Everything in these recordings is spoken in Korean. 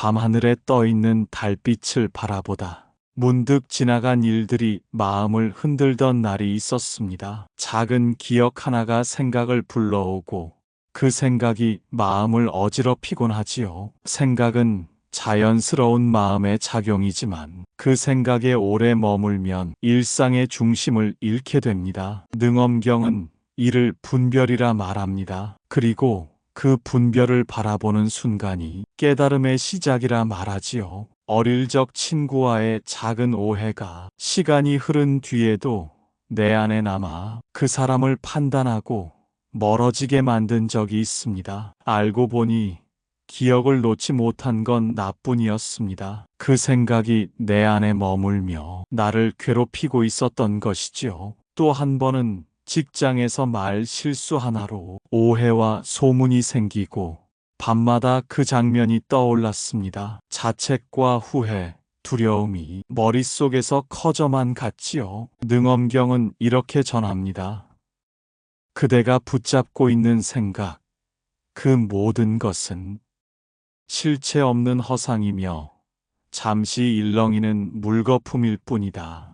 밤하늘에 떠있는 달빛을 바라보다 문득 지나간 일들이 마음을 흔들던 날이 있었습니다. 작은 기억 하나가 생각을 불러오고 그 생각이 마음을 어지럽히곤 하지요. 생각은 자연스러운 마음의 작용이지만 그 생각에 오래 머물면 일상의 중심을 잃게 됩니다. 능엄경은 이를 분별이라 말합니다. 그리고 그 분별을 바라보는 순간이 깨달음의 시작이라 말하지요. 어릴 적 친구와의 작은 오해가 시간이 흐른 뒤에도 내 안에 남아 그 사람을 판단하고 멀어지게 만든 적이 있습니다. 알고 보니 기억을 놓지 못한 건 나뿐이었습니다. 그 생각이 내 안에 머물며 나를 괴롭히고 있었던 것이지요. 또 한 번은 직장에서 말 실수 하나로 오해와 소문이 생기고 밤마다 그 장면이 떠올랐습니다. 자책과 후회, 두려움이 머릿속에서 커져만 갔지요. 능엄경은 이렇게 전합니다. 그대가 붙잡고 있는 생각, 그 모든 것은 실체 없는 허상이며 잠시 일렁이는 물거품일 뿐이다.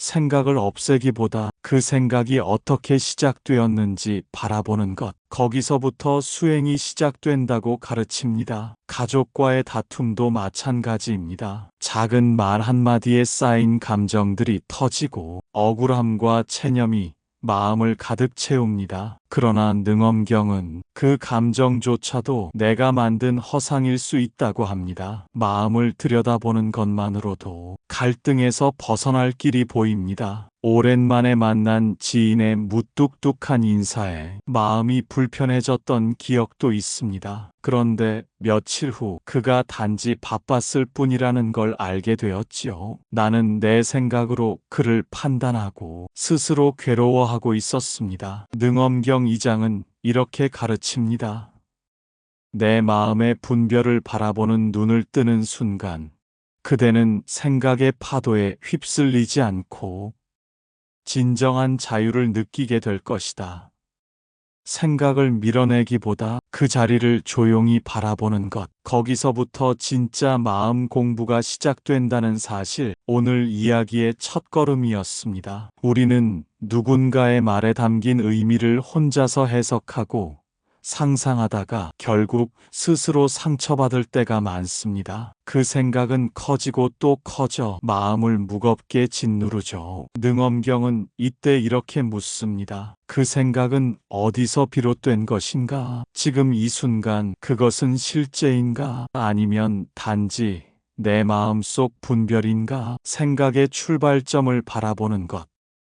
생각을 없애기보다 그 생각이 어떻게 시작되었는지 바라보는 것, 거기서부터 수행이 시작된다고 가르칩니다. 가족과의 다툼도 마찬가지입니다. 작은 말 한마디에 쌓인 감정들이 터지고 억울함과 체념이 마음을 가득 채웁니다. 그러나 능엄경은 그 감정조차도 내가 만든 허상일 수 있다고 합니다. 마음을 들여다보는 것만으로도 갈등에서 벗어날 길이 보입니다. 오랜만에 만난 지인의 무뚝뚝한 인사에 마음이 불편해졌던 기억도 있습니다. 그런데 며칠 후 그가 단지 바빴을 뿐이라는 걸 알게 되었지요. 나는 내 생각으로 그를 판단하고 스스로 괴로워하고 있었습니다. 능엄경 2장은 이렇게 가르칩니다. 내 마음의 분별을 바라보는 눈을 뜨는 순간 그대는 생각의 파도에 휩쓸리지 않고 진정한 자유를 느끼게 될 것이다. 생각을 밀어내기보다 그 자리를 조용히 바라보는 것, 거기서부터 진짜 마음 공부가 시작된다는 사실, 오늘 이야기의 첫걸음이었습니다. 우리는 누군가의 말에 담긴 의미를 혼자서 해석하고 상상하다가 결국 스스로 상처받을 때가 많습니다. 그 생각은 커지고 또 커져 마음을 무겁게 짓누르죠. 능엄경은 이때 이렇게 묻습니다. 그 생각은 어디서 비롯된 것인가? 지금 이 순간 그것은 실제인가? 아니면 단지 내 마음속 분별인가? 생각의 출발점을 바라보는 것.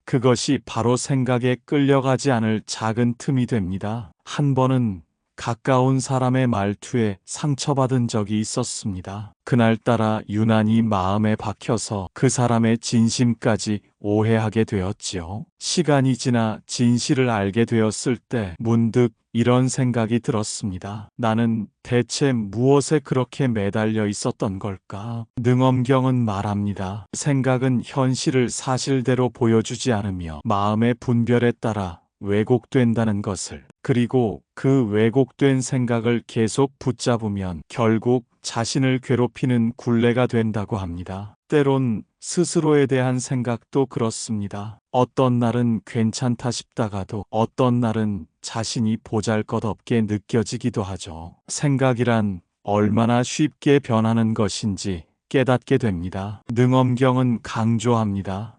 그것이 바로 생각에 끌려가지 않을 작은 틈이 됩니다. 한 번은 가까운 사람의 말투에 상처받은 적이 있었습니다. 그날따라 유난히 마음에 박혀서 그 사람의 진심까지 오해하게 되었지요. 시간이 지나 진실을 알게 되었을 때 문득 이런 생각이 들었습니다. 나는 대체 무엇에 그렇게 매달려 있었던 걸까? 능엄경은 말합니다. 생각은 현실을 사실대로 보여주지 않으며 마음의 분별에 따라 왜곡된다는 것을, 그리고 그 왜곡된 생각을 계속 붙잡으면 결국 자신을 괴롭히는 굴레가 된다고 합니다. 때론 스스로에 대한 생각도 그렇습니다. 어떤 날은 괜찮다 싶다가도 어떤 날은 자신이 보잘것없게 느껴지기도 하죠. 생각이란 얼마나 쉽게 변하는 것인지 깨닫게 됩니다. 능엄경은 강조합니다.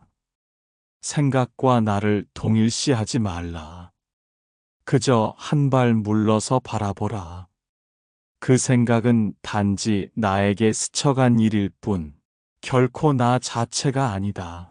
생각과 나를 동일시하지 말라. 그저 한 발 물러서 바라보라. 그 생각은 단지 나에게 스쳐간 일일 뿐, 결코 나 자체가 아니다.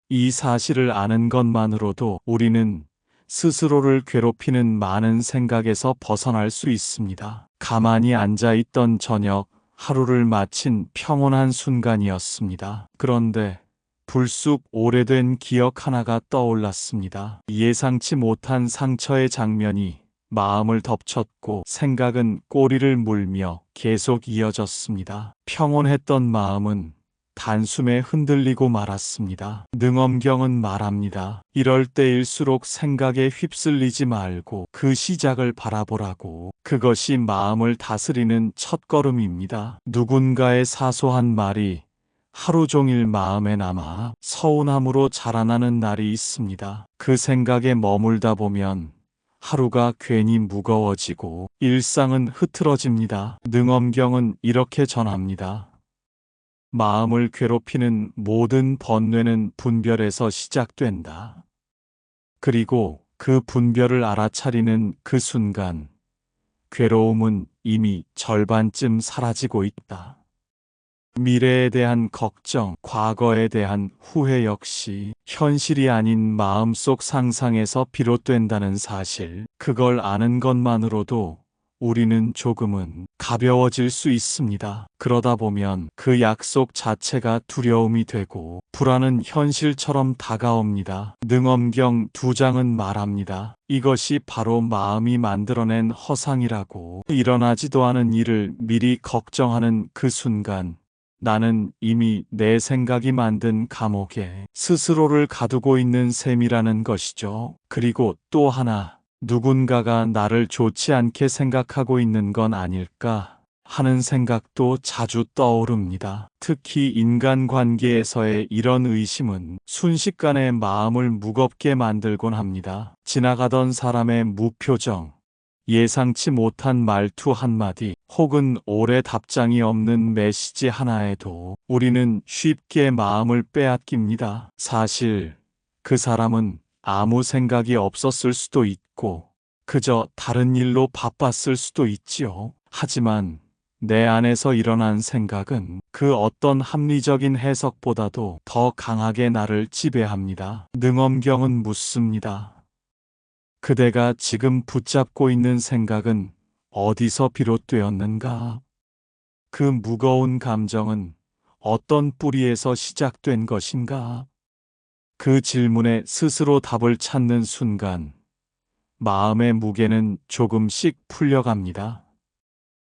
이 사실을 아는 것만으로도 우리는 스스로를 괴롭히는 많은 생각에서 벗어날 수 있습니다. 가만히 앉아 있던 저녁, 하루를 마친 평온한 순간이었습니다. 그런데 불쑥 오래된 기억 하나가 떠올랐습니다. 예상치 못한 상처의 장면이 마음을 덮쳤고 생각은 꼬리를 물며 계속 이어졌습니다. 평온했던 마음은 단숨에 흔들리고 말았습니다. 능엄경은 말합니다. 이럴 때일수록 생각에 휩쓸리지 말고 그 시작을 바라보라고. 그것이 마음을 다스리는 첫걸음입니다. 누군가의 사소한 말이 하루 종일 마음에 남아 서운함으로 자라나는 날이 있습니다. 그 생각에 머물다 보면 하루가 괜히 무거워지고 일상은 흐트러집니다. 능엄경은 이렇게 전합니다. 마음을 괴롭히는 모든 번뇌는 분별에서 시작된다. 그리고 그 분별을 알아차리는 그 순간, 괴로움은 이미 절반쯤 사라지고 있다. 미래에 대한 걱정, 과거에 대한 후회 역시 현실이 아닌 마음속 상상에서 비롯된다는 사실, 그걸 아는 것만으로도 우리는 조금은 가벼워질 수 있습니다. 그러다 보면 그 약속 자체가 두려움이 되고 불안은 현실처럼 다가옵니다. 능엄경 2장은 말합니다. 이것이 바로 마음이 만들어낸 허상이라고. 일어나지도 않은 일을 미리 걱정하는 그 순간, 나는 이미 내 생각이 만든 감옥에 스스로를 가두고 있는 셈이라는 것이죠. 그리고 또 하나, 누군가가 나를 좋지 않게 생각하고 있는 건 아닐까 하는 생각도 자주 떠오릅니다. 특히 인간관계에서의 이런 의심은 순식간에 마음을 무겁게 만들곤 합니다. 지나가던 사람의 무표정, 예상치 못한 말투 한마디, 혹은 오래 답장이 없는 메시지 하나에도 우리는 쉽게 마음을 빼앗깁니다. 사실 그 사람은 아무 생각이 없었을 수도 있고 그저 다른 일로 바빴을 수도 있지요. 하지만 내 안에서 일어난 생각은 그 어떤 합리적인 해석보다도 더 강하게 나를 지배합니다. 능엄경은 묻습니다. 그대가 지금 붙잡고 있는 생각은 어디서 비롯되었는가? 그 무거운 감정은 어떤 뿌리에서 시작된 것인가? 그 질문에 스스로 답을 찾는 순간, 마음의 무게는 조금씩 풀려갑니다.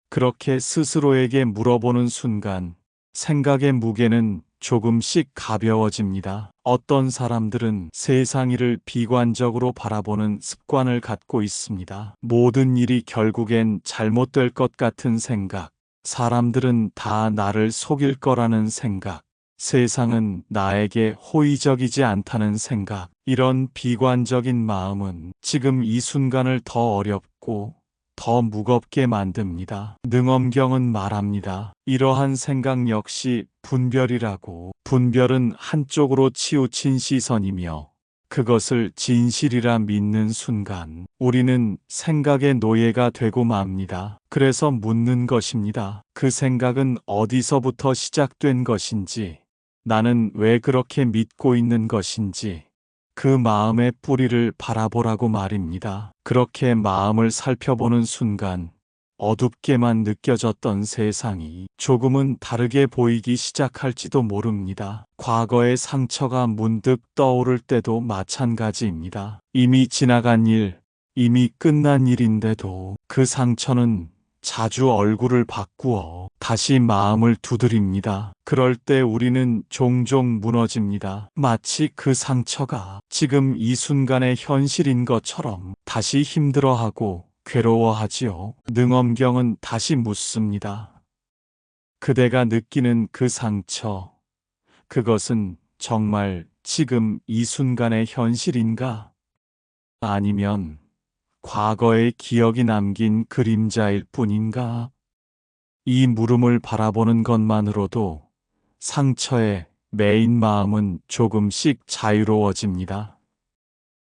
그렇게 스스로에게 물어보는 순간, 생각의 무게는 조금씩 가벼워집니다. 어떤 사람들은 세상 일을 비관적으로 바라보는 습관을 갖고 있습니다. 모든 일이 결국엔 잘못될 것 같은 생각, 사람들은 다 나를 속일 거라는 생각, 세상은 나에게 호의적이지 않다는 생각, 이런 비관적인 마음은 지금 이 순간을 더 어렵고 더 무겁게 만듭니다. 능엄경은 말합니다. 이러한 생각 역시 분별이라고. 분별은 한쪽으로 치우친 시선이며 그것을 진실이라 믿는 순간 우리는 생각의 노예가 되고 맙니다. 그래서 묻는 것입니다. 그 생각은 어디서부터 시작된 것인지, 나는 왜 그렇게 믿고 있는 것인지, 그 마음의 뿌리를 바라보라고 말입니다. 그렇게 마음을 살펴보는 순간 어둡게만 느껴졌던 세상이 조금은 다르게 보이기 시작할지도 모릅니다. 과거의 상처가 문득 떠오를 때도 마찬가지입니다. 이미 지나간 일, 이미 끝난 일인데도 그 상처는 자주 얼굴을 바꾸어 다시 마음을 두드립니다. 그럴 때 우리는 종종 무너집니다. 마치 그 상처가 지금 이 순간의 현실인 것처럼 다시 힘들어하고 괴로워하지요. 능엄경은 다시 묻습니다. 그대가 느끼는 그 상처, 그것은 정말 지금 이 순간의 현실인가? 아니면 과거의 기억이 남긴 그림자일 뿐인가? 이 물음을 바라보는 것만으로도 상처에 매인 마음은 조금씩 자유로워집니다.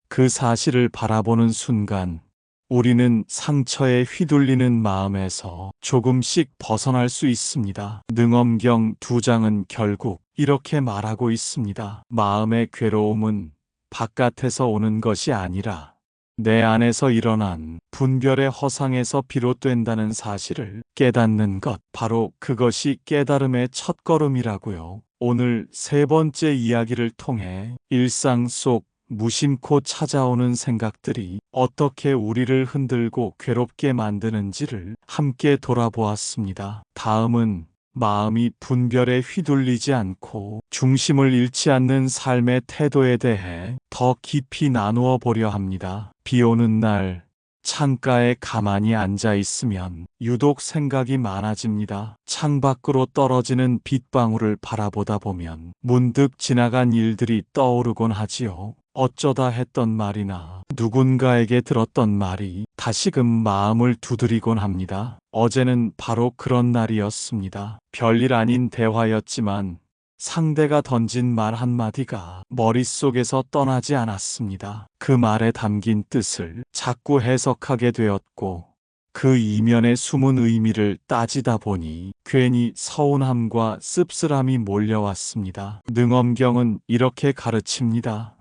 그 사실을 바라보는 순간 우리는 상처에 휘둘리는 마음에서 조금씩 벗어날 수 있습니다. 능엄경 2장은 결국 이렇게 말하고 있습니다. 마음의 괴로움은 바깥에서 오는 것이 아니라 내 안에서 일어난 분별의 허상에서 비롯된다는 사실을 깨닫는 것, 바로 그것이 깨달음의 첫걸음이라고요. 오늘 3번째 이야기를 통해 일상 속 무심코 찾아오는 생각들이 어떻게 우리를 흔들고 괴롭게 만드는지를 함께 돌아보았습니다. 다음은 마음이 분별에 휘둘리지 않고 중심을 잃지 않는 삶의 태도에 대해 더 깊이 나누어 보려 합니다. 비 오는 날 창가에 가만히 앉아 있으면 유독 생각이 많아집니다. 창밖으로 떨어지는 빗방울을 바라보다 보면 문득 지나간 일들이 떠오르곤 하지요. 어쩌다 했던 말이나 누군가에게 들었던 말이 다시금 마음을 두드리곤 합니다. 어제는 바로 그런 날이었습니다. 별일 아닌 대화였지만 상대가 던진 말 한마디가 머릿속에서 떠나지 않았습니다. 그 말에 담긴 뜻을 자꾸 해석하게 되었고 그 이면의 숨은 의미를 따지다 보니 괜히 서운함과 씁쓸함이 몰려왔습니다. 능엄경은 이렇게 가르칩니다.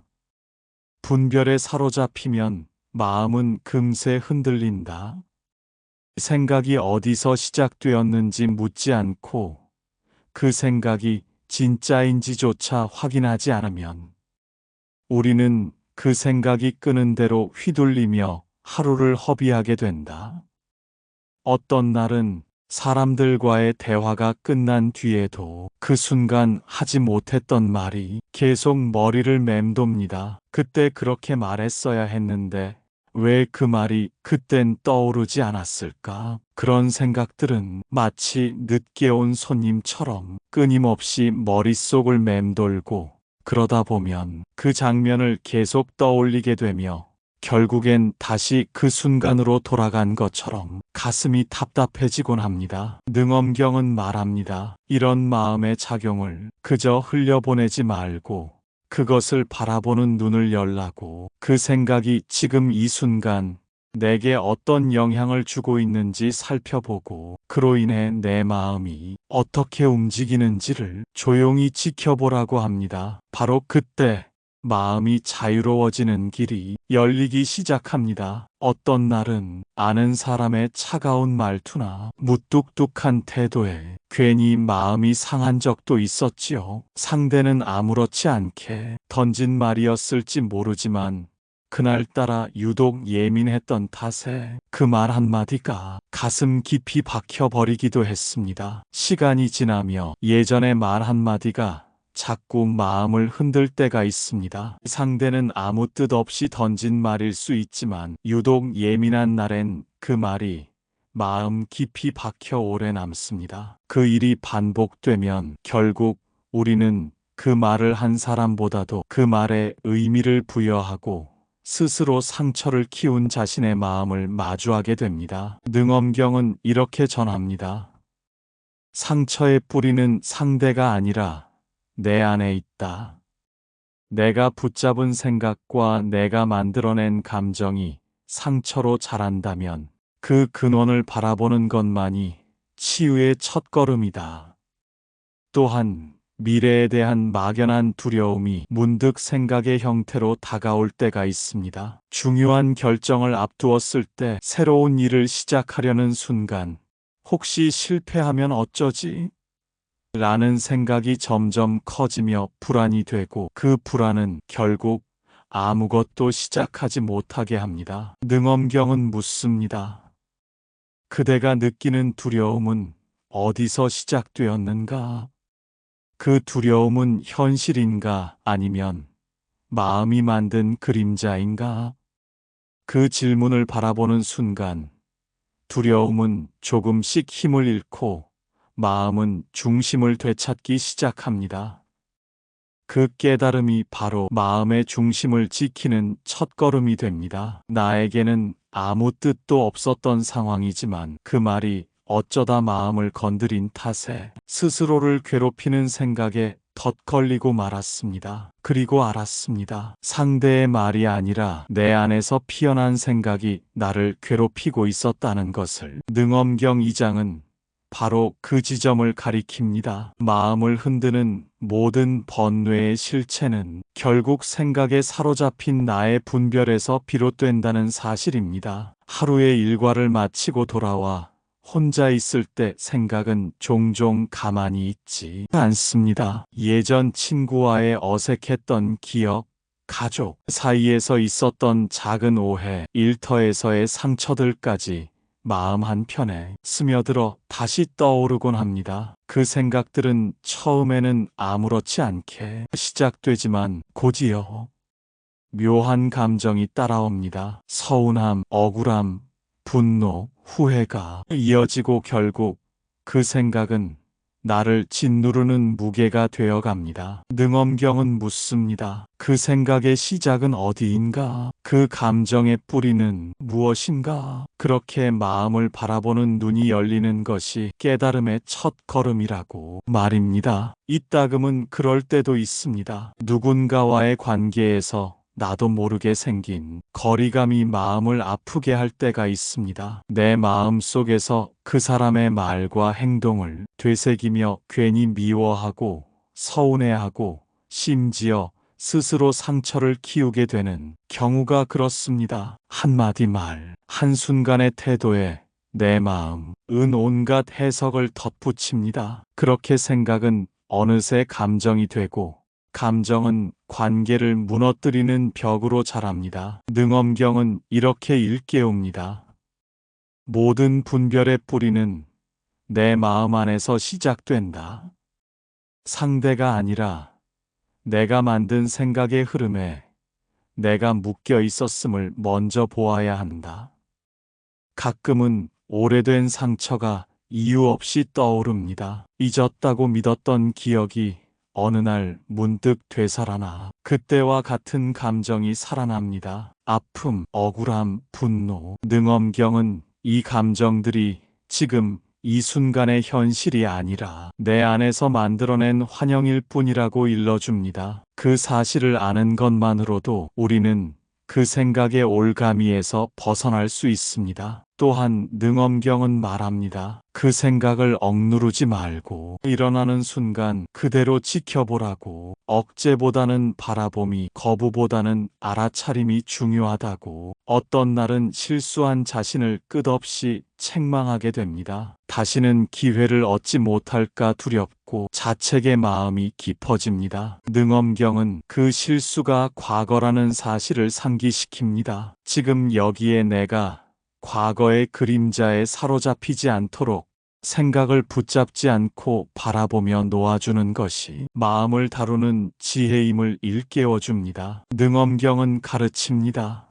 분별에 사로잡히면 마음은 금세 흔들린다. 생각이 어디서 시작되었는지 묻지 않고 그 생각이 진짜인지조차 확인하지 않으면 우리는 그 생각이 끄는 대로 휘둘리며 하루를 허비하게 된다. 어떤 날은 사람들과의 대화가 끝난 뒤에도 그 순간 하지 못했던 말이 계속 머리를 맴돕니다. 그때 그렇게 말했어야 했는데 왜 그 말이 그땐 떠오르지 않았을까? 그런 생각들은 마치 늦게 온 손님처럼 끊임없이 머릿속을 맴돌고 그러다 보면 그 장면을 계속 떠올리게 되며 결국엔 다시 그 순간으로 돌아간 것처럼 가슴이 답답해지곤 합니다. 능엄경은 말합니다. 이런 마음의 작용을 그저 흘려보내지 말고 그것을 바라보는 눈을 열라고. 그 생각이 지금 이 순간 내게 어떤 영향을 주고 있는지 살펴보고 그로 인해 내 마음이 어떻게 움직이는지를 조용히 지켜보라고 합니다. 바로 그때 마음이 자유로워지는 길이 열리기 시작합니다. 어떤 날은 아는 사람의 차가운 말투나 무뚝뚝한 태도에 괜히 마음이 상한 적도 있었지요. 상대는 아무렇지 않게 던진 말이었을지 모르지만 그날따라 유독 예민했던 탓에 그 말 한마디가 가슴 깊이 박혀버리기도 했습니다. 시간이 지나며 예전의 말 한마디가 자꾸 마음을 흔들 때가 있습니다. 상대는 아무 뜻 없이 던진 말일 수 있지만 유독 예민한 날엔 그 말이 마음 깊이 박혀 오래 남습니다. 그 일이 반복되면 결국 우리는 그 말을 한 사람보다도 그 말에 의미를 부여하고 스스로 상처를 키운 자신의 마음을 마주하게 됩니다. 능엄경은 이렇게 전합니다. 상처의 뿌리는 상대가 아니라 내 안에 있다. 내가 붙잡은 생각과 내가 만들어낸 감정이 상처로 자란다면 그 근원을 바라보는 것만이 치유의 첫걸음이다. 또한 미래에 대한 막연한 두려움이 문득 생각의 형태로 다가올 때가 있습니다. 중요한 결정을 앞두었을 때 새로운 일을 시작하려는 순간 혹시 실패하면 어쩌지? 라는 생각이 점점 커지며 불안이 되고 그 불안은 결국 아무것도 시작하지 못하게 합니다. 능엄경은 묻습니다. 그대가 느끼는 두려움은 어디서 시작되었는가? 그 두려움은 현실인가 아니면 마음이 만든 그림자인가? 그 질문을 바라보는 순간 두려움은 조금씩 힘을 잃고 마음은 중심을 되찾기 시작합니다. 그 깨달음이 바로 마음의 중심을 지키는 첫걸음이 됩니다. 나에게는 아무 뜻도 없었던 상황이지만 그 말이 어쩌다 마음을 건드린 탓에 스스로를 괴롭히는 생각에 덧걸리고 말았습니다. 그리고 알았습니다. 상대의 말이 아니라 내 안에서 피어난 생각이 나를 괴롭히고 있었다는 것을. 능엄경 2장은 바로 그 지점을 가리킵니다. 마음을 흔드는 모든 번뇌의 실체는 결국 생각에 사로잡힌 나의 분별에서 비롯된다는 사실입니다. 하루의 일과를 마치고 돌아와 혼자 있을 때 생각은 종종 가만히 있지 않습니다. 예전 친구와의 어색했던 기억, 가족 사이에서 있었던 작은 오해, 일터에서의 상처들까지 마음 한편에 스며들어 다시 떠오르곤 합니다. 그 생각들은 처음에는 아무렇지 않게 시작되지만 곧이어 묘한 감정이 따라옵니다. 서운함, 억울함, 분노, 후회가 이어지고 결국 그 생각은 나를 짓누르는 무게가 되어 갑니다. 능엄경은 묻습니다. 그 생각의 시작은 어디인가? 그 감정의 뿌리는 무엇인가? 그렇게 마음을 바라보는 눈이 열리는 것이 깨달음의 첫 걸음이라고 말입니다. 이따금은 그럴 때도 있습니다. 누군가와의 관계에서 나도 모르게 생긴 거리감이 마음을 아프게 할 때가 있습니다. 내 마음 속에서 그 사람의 말과 행동을 되새기며 괜히 미워하고 서운해하고 심지어 스스로 상처를 키우게 되는 경우가 그렇습니다. 한마디 말, 한순간의 태도에 내 마음은 온갖 해석을 덧붙입니다. 그렇게 생각은 어느새 감정이 되고 감정은 관계를 무너뜨리는 벽으로 자랍니다. 능엄경은 이렇게 일깨웁니다. 모든 분별의 뿌리는 내 마음 안에서 시작된다. 상대가 아니라 내가 만든 생각의 흐름에 내가 묶여 있었음을 먼저 보아야 한다. 가끔은 오래된 상처가 이유 없이 떠오릅니다. 잊었다고 믿었던 기억이 어느 날 문득 되살아나 그때와 같은 감정이 살아납니다. 아픔, 억울함, 분노, 능엄경은 이 감정들이 지금 이 순간의 현실이 아니라 내 안에서 만들어낸 환영일 뿐이라고 일러줍니다. 그 사실을 아는 것만으로도 우리는 그 생각의 올가미에서 벗어날 수 있습니다. 또한 능엄경은 말합니다. 그 생각을 억누르지 말고 일어나는 순간 그대로 지켜보라고. 억제보다는 바라봄이, 거부보다는 알아차림이 중요하다고. 어떤 날은 실수한 자신을 끝없이 책망하게 됩니다. 다시는 기회를 얻지 못할까 두렵고 자책의 마음이 깊어집니다. 능엄경은 그 실수가 과거라는 사실을 상기시킵니다. 지금 여기에 내가 과거의 그림자에 사로잡히지 않도록 생각을 붙잡지 않고 바라보며 놓아주는 것이 마음을 다루는 지혜임을 일깨워줍니다. 능엄경은 가르칩니다.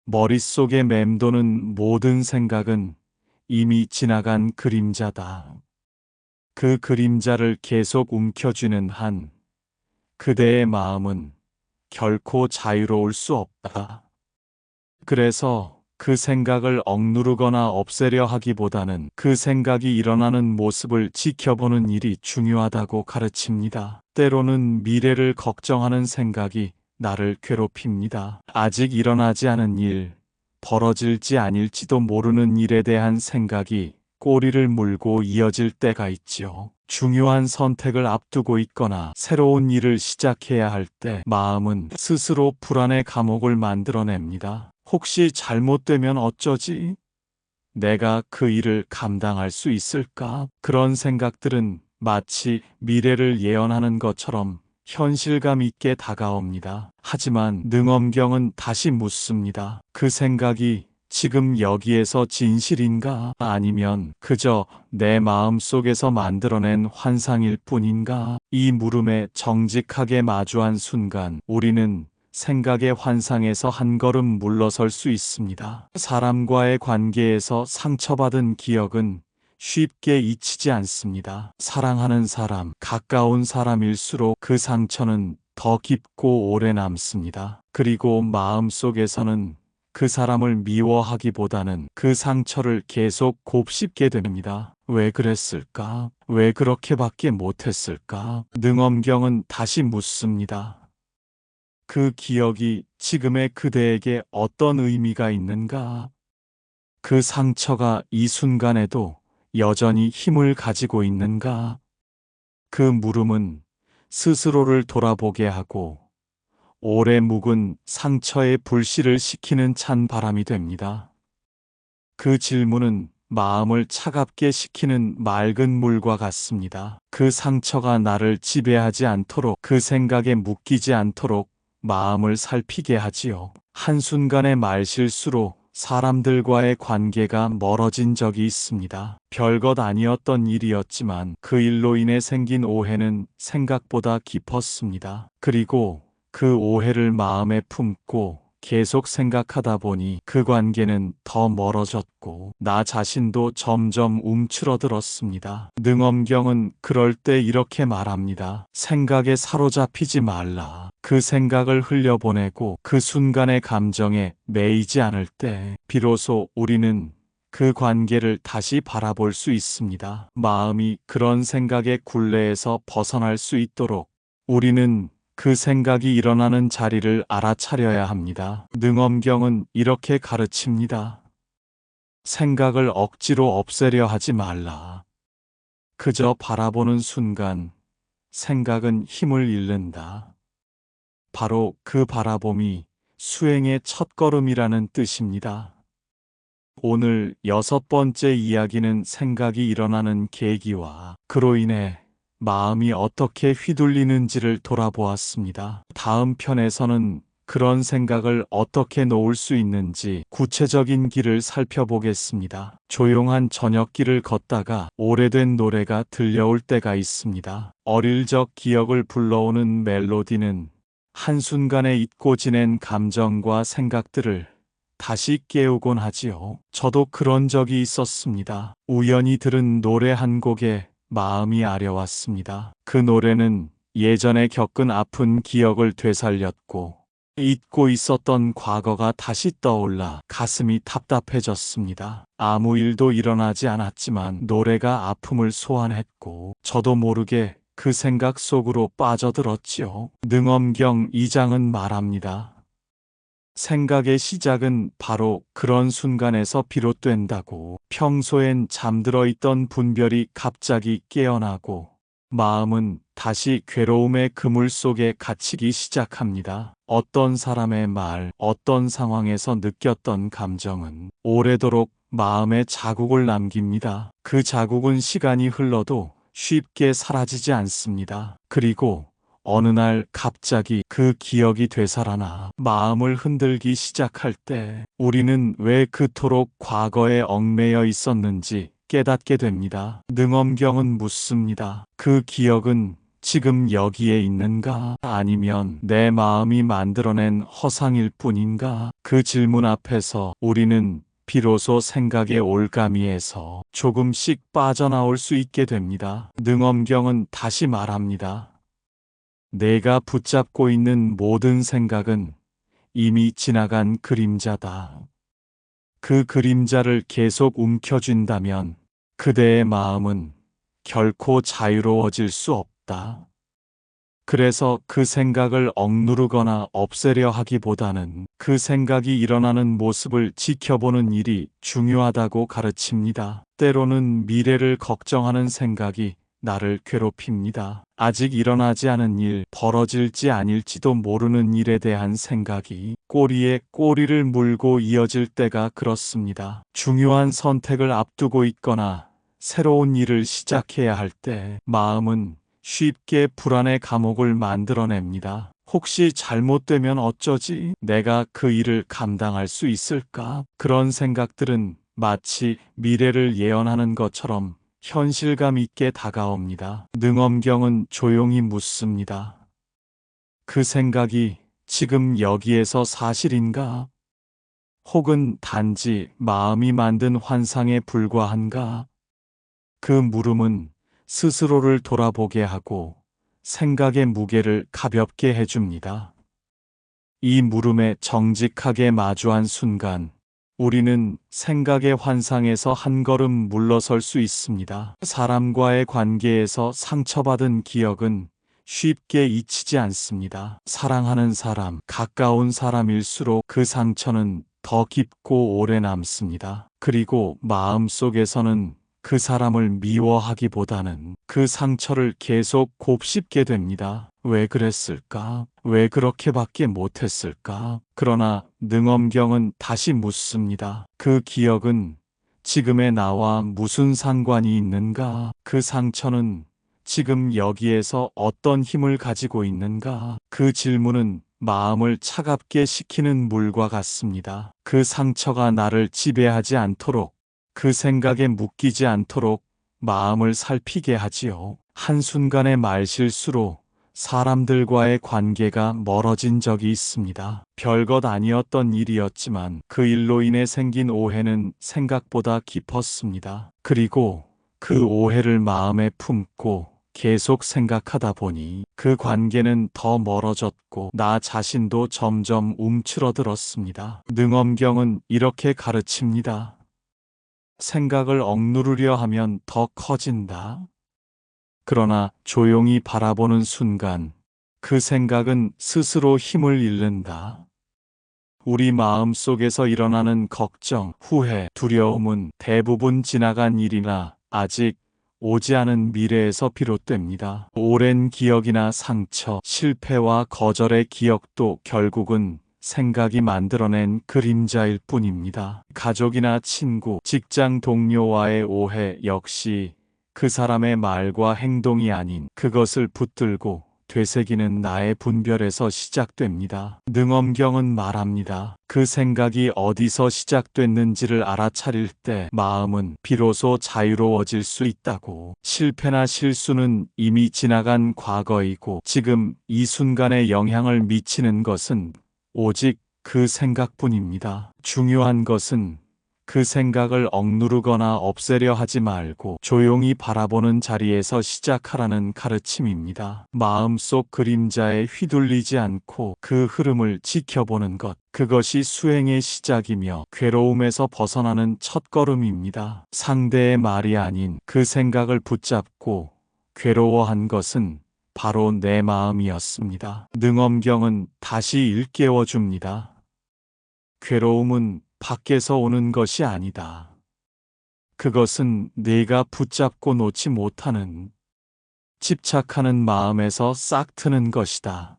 머릿속에 맴도는 모든 생각은 이미 지나간 그림자다. 그 그림자를 계속 움켜쥐는 한 그대의 마음은 결코 자유로울 수 없다. 그래서 그 생각을 억누르거나 없애려 하기보다는 그 생각이 일어나는 모습을 지켜보는 일이 중요하다고 가르칩니다. 때로는 미래를 걱정하는 생각이 나를 괴롭힙니다. 아직 일어나지 않은 일, 벌어질지 아닐지도 모르는 일에 대한 생각이 꼬리를 물고 이어질 때가 있지요. 중요한 선택을 앞두고 있거나 새로운 일을 시작해야 할 때 마음은 스스로 불안의 감옥을 만들어냅니다. 혹시 잘못되면 어쩌지? 내가 그 일을 감당할 수 있을까? 그런 생각들은 마치 미래를 예언하는 것처럼 현실감 있게 다가옵니다. 하지만 능엄경은 다시 묻습니다. 그 생각이 지금 여기에서 진실인가? 아니면 그저 내 마음 속에서 만들어낸 환상일 뿐인가? 이 물음에 정직하게 마주한 순간 우리는 생각의 환상에서 한 걸음 물러설 수 있습니다. 사람과의 관계에서 상처받은 기억은 쉽게 잊히지 않습니다. 사랑하는 사람, 가까운 사람일수록 그 상처는 더 깊고 오래 남습니다. 그리고 마음속에서는 그 사람을 미워하기보다는 그 상처를 계속 곱씹게 됩니다. 왜 그랬을까? 왜 그렇게밖에 못했을까? 능엄경은 다시 묻습니다. 그 기억이 지금의 그대에게 어떤 의미가 있는가? 그 상처가 이 순간에도 여전히 힘을 가지고 있는가? 그 물음은 스스로를 돌아보게 하고 오래 묵은 상처의 불씨를 식히는 찬 바람이 됩니다. 그 질문은 마음을 차갑게 식히는 맑은 물과 같습니다. 그 상처가 나를 지배하지 않도록, 그 생각에 묶이지 않도록 마음을 살피게 하지요. 한순간의 말실수로 사람들과의 관계가 멀어진 적이 있습니다. 별것 아니었던 일이었지만 그 일로 인해 생긴 오해는 생각보다 깊었습니다. 그리고 그 오해를 마음에 품고 계속 생각하다 보니 그 관계는 더 멀어졌고 나 자신도 점점 움츠러들었습니다. 능엄경은 그럴 때 이렇게 말합니다. 생각에 사로잡히지 말라. 그 생각을 흘려보내고 그 순간의 감정에 매이지 않을 때 비로소 우리는 그 관계를 다시 바라볼 수 있습니다. 마음이 그런 생각의 굴레에서 벗어날 수 있도록 우리는 그 생각이 일어나는 자리를 알아차려야 합니다. 능엄경은 이렇게 가르칩니다. 생각을 억지로 없애려 하지 말라. 그저 바라보는 순간 생각은 힘을 잃는다. 바로 그 바라봄이 수행의 첫걸음이라는 뜻입니다. 오늘 6번째 이야기는 생각이 일어나는 계기와 그로 인해 마음이 어떻게 휘둘리는지를 돌아보았습니다. 다음 편에서는 그런 생각을 어떻게 놓을 수 있는지 구체적인 길을 살펴보겠습니다. 조용한 저녁길을 걷다가 오래된 노래가 들려올 때가 있습니다. 어릴 적 기억을 불러오는 멜로디는 한순간에 잊고 지낸 감정과 생각들을 다시 깨우곤 하지요. 저도 그런 적이 있었습니다. 우연히 들은 노래 한 곡에 마음이 아려왔습니다. 그 노래는 예전에 겪은 아픈 기억을 되살렸고 잊고 있었던 과거가 다시 떠올라 가슴이 답답해졌습니다. 아무 일도 일어나지 않았지만 노래가 아픔을 소환했고 저도 모르게 그 생각 속으로 빠져들었지요. 능엄경 2장은 말합니다. 생각의 시작은 바로 그런 순간에서 비롯된다고. 평소엔 잠들어 있던 분별이 갑자기 깨어나고 마음은 다시 괴로움의 그물 속에 갇히기 시작합니다. 어떤 사람의 말, 어떤 상황에서 느꼈던 감정은 오래도록 마음에 자국을 남깁니다. 그 자국은 시간이 흘러도 쉽게 사라지지 않습니다. 그리고 어느 날 갑자기 그 기억이 되살아나 마음을 흔들기 시작할 때 우리는 왜 그토록 과거에 얽매여 있었는지 깨닫게 됩니다. 능엄경은 묻습니다. 그 기억은 지금 여기에 있는가? 아니면 내 마음이 만들어낸 허상일 뿐인가? 그 질문 앞에서 우리는 비로소 생각의 올가미에서 조금씩 빠져나올 수 있게 됩니다. 능엄경은 다시 말합니다. 내가 붙잡고 있는 모든 생각은 이미 지나간 그림자다. 그 그림자를 계속 움켜쥔다면 그대의 마음은 결코 자유로워질 수 없다. 그래서 그 생각을 억누르거나 없애려 하기보다는 그 생각이 일어나는 모습을 지켜보는 일이 중요하다고 가르칩니다. 때로는 미래를 걱정하는 생각이 나를 괴롭힙니다. 아직 일어나지 않은 일, 벌어질지 아닐지도 모르는 일에 대한 생각이 꼬리에 꼬리를 물고 이어질 때가 그렇습니다. 중요한 선택을 앞두고 있거나 새로운 일을 시작해야 할 때 마음은 쉽게 불안의 감옥을 만들어냅니다. 혹시 잘못되면 어쩌지? 내가 그 일을 감당할 수 있을까? 그런 생각들은 마치 미래를 예언하는 것처럼 현실감 있게 다가옵니다. 능엄경은 조용히 묻습니다. 그 생각이 지금 여기에서 사실인가? 혹은 단지 마음이 만든 환상에 불과한가? 그 물음은 스스로를 돌아보게 하고 생각의 무게를 가볍게 해줍니다. 이 물음에 정직하게 마주한 순간 우리는 생각의 환상에서 한 걸음 물러설 수 있습니다. 사람과의 관계에서 상처받은 기억은 쉽게 잊히지 않습니다. 사랑하는 사람, 가까운 사람일수록 그 상처는 더 깊고 오래 남습니다. 그리고 마음속에서는 그 사람을 미워하기보다는 그 상처를 계속 곱씹게 됩니다. 왜 그랬을까? 왜 그렇게밖에 못했을까? 그러나 능엄경은 다시 묻습니다. 그 기억은 지금의 나와 무슨 상관이 있는가? 그 상처는 지금 여기에서 어떤 힘을 가지고 있는가? 그 질문은 마음을 차갑게 식히는 물과 같습니다. 그 상처가 나를 지배하지 않도록, 그 생각에 묶이지 않도록 마음을 살피게 하지요. 한순간의 말실수로 사람들과의 관계가 멀어진 적이 있습니다. 별것 아니었던 일이었지만 그 일로 인해 생긴 오해는 생각보다 깊었습니다. 그리고 그 오해를 마음에 품고 계속 생각하다 보니 그 관계는 더 멀어졌고 나 자신도 점점 움츠러들었습니다. 능엄경은 이렇게 가르칩니다. 생각을 억누르려 하면 더 커진다. 그러나 조용히 바라보는 순간 그 생각은 스스로 힘을 잃는다. 우리 마음 속에서 일어나는 걱정, 후회, 두려움은 대부분 지나간 일이나 아직 오지 않은 미래에서 비롯됩니다. 오랜 기억이나 상처, 실패와 거절의 기억도 결국은 생각이 만들어낸 그림자일 뿐입니다. 가족이나 친구, 직장 동료와의 오해 역시 그 사람의 말과 행동이 아닌 그것을 붙들고 되새기는 나의 분별에서 시작됩니다. 능엄경은 말합니다. 그 생각이 어디서 시작됐는지를 알아차릴 때 마음은 비로소 자유로워질 수 있다고. 실패나 실수는 이미 지나간 과거이고 지금 이 순간에 영향을 미치는 것은 오직 그 생각뿐입니다. 중요한 것은 그 생각을 억누르거나 없애려 하지 말고 조용히 바라보는 자리에서 시작하라는 가르침입니다. 마음속 그림자에 휘둘리지 않고 그 흐름을 지켜보는 것, 그것이 수행의 시작이며 괴로움에서 벗어나는 첫걸음입니다. 상대의 말이 아닌 그 생각을 붙잡고 괴로워한 것은 바로 내 마음이었습니다. 능엄경은 다시 일깨워줍니다. 괴로움은 밖에서 오는 것이 아니다. 그것은 내가 붙잡고 놓지 못하는, 집착하는 마음에서 싹 트는 것이다.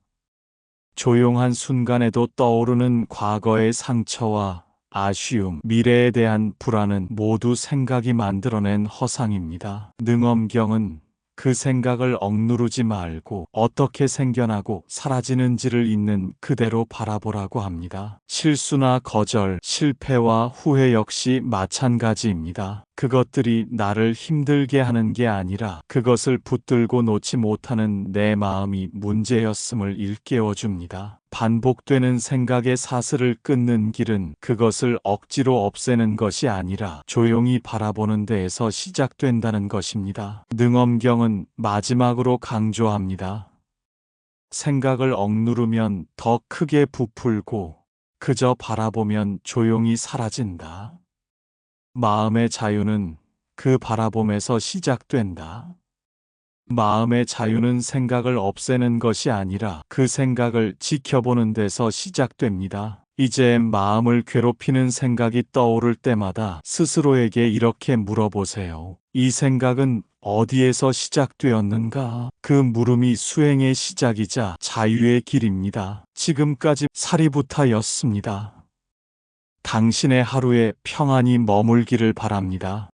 조용한 순간에도 떠오르는 과거의 상처와 아쉬움, 미래에 대한 불안은 모두 생각이 만들어낸 허상입니다. 능엄경은 그 생각을 억누르지 말고 어떻게 생겨나고 사라지는지를 있는 그대로 바라보라고 합니다. 실수나 거절, 실패와 후회 역시 마찬가지입니다. 그것들이 나를 힘들게 하는 게 아니라 그것을 붙들고 놓지 못하는 내 마음이 문제였음을 일깨워줍니다. 반복되는 생각의 사슬을 끊는 길은 그것을 억지로 없애는 것이 아니라 조용히 바라보는 데에서 시작된다는 것입니다. 능엄경은 마지막으로 강조합니다. 생각을 억누르면 더 크게 부풀고 그저 바라보면 조용히 사라진다. 마음의 자유는 그 바라봄에서 시작된다. 마음의 자유는 생각을 없애는 것이 아니라 그 생각을 지켜보는 데서 시작됩니다. 이제 마음을 괴롭히는 생각이 떠오를 때마다 스스로에게 이렇게 물어보세요. 이 생각은 어디에서 시작되었는가? 그 물음이 수행의 시작이자 자유의 길입니다. 지금까지 사리부타였습니다. 당신의 하루에 평안이 머물기를 바랍니다.